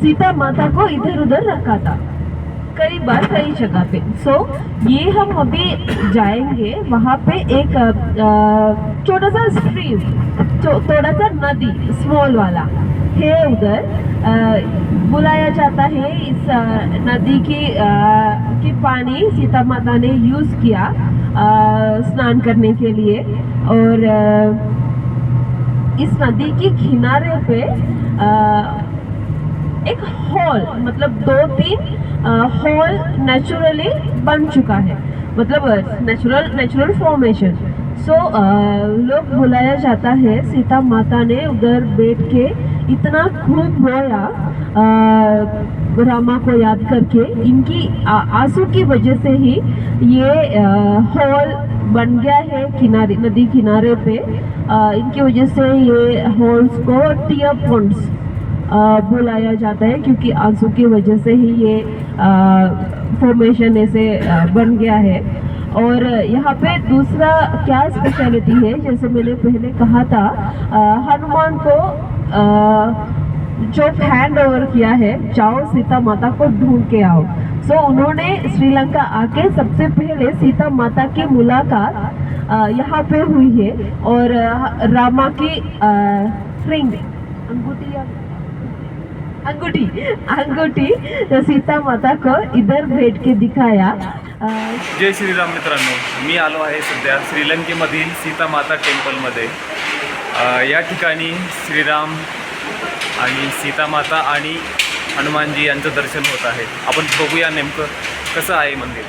सीता माता को इधर उधर रखा था कई बार कई जगह पे। सो ये हम अभी जाएंगे, वहाँ पे एक छोटा सा स्ट्रीम, थोड़ा सा नदी स्मॉल वाला है उधर। बुलाया जाता है इस नदी की पानी सीता माता ने यूज किया स्नान करने के लिए। और इस नदी के किनारे पे एक हॉल, मतलब 2-3 हॉल नेचुरली बन चुका है, मतलब नेचुरल फॉर्मेशन। सो लोग बुलाया जाता है, सीता माता ने उधर बैठ के इतना खूब रोया रामा को याद करके। इनकी आंसू की वजह से ही ये हॉल बन गया है किनारे, नदी किनारे पे। इनकी वजह से ये हॉल्स को टीयर पॉन्ड्स बुलाया जाता है, क्योंकि आंसू की वजह से ही ये फॉर्मेशन ऐसे बन गया है। और यहाँ पे दूसरा क्या स्पेशलिटी है, जैसे मैंने पहले कहा था, हनुमान को जो हैंड ओवर किया है, जाओ सीता माता को ढूंढ के आओ। सो उन्होंने श्रीलंका आके सबसे पहले सीता माता की मुलाकात यहाँ पे हुई है। और रामा की रिंग, अंगूठी सीता माता को इधर भेट के दिखाया। जय श्रीराम मित्रांनो, मी आलो आहे सध्या श्रीलंकेमधील सीता माता टेम्पलमध्ये। या ठिकाणी श्रीराम आणि सीता माता आणि हनुमानजी यांचं दर्शन होत आहे। आपण बघूया नेमकं कसं आहे मंदिर।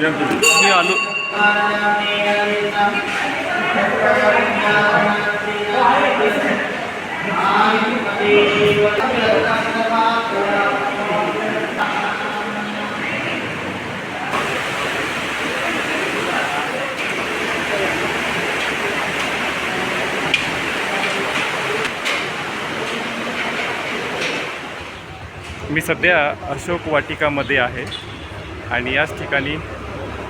मी आलो मी सध्या अशोक वाटिकामध्ये आहे आणि याच ठिकाणी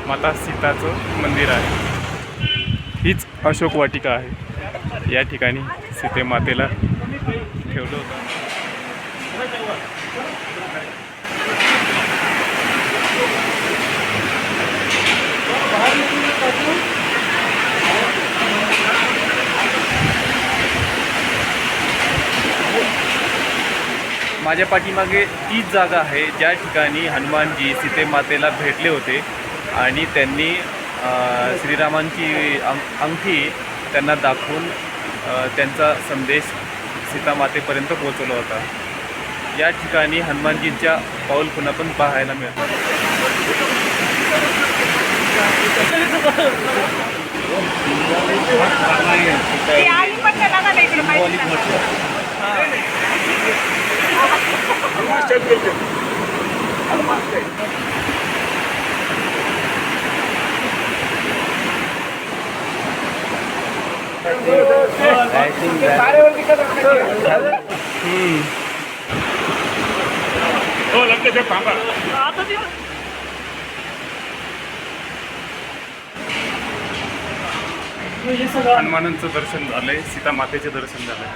माता सीताचं मंदिर आहे। हीच अशोक वाटिका आहे। या ठिकाणी सीते मातेला ठेवलं होतं। माझ्या पाठीमागे तीच जागा आहे ज्या ठिकाणी हनुमानजी सीते मातेला भेटले होते आणि त्यांनी श्रीरामांची अंगठी त्यांना दाखवून त्यांचा संदेश सीता मातेपर्यंत पोहोचवला होता। या ठिकाणी हनुमानजींच्या पाऊलखुणा पण पाहायला मिळतात। हनुमानांचं दर्शन झालंय, सीता मातेचे दर्शन झालंय।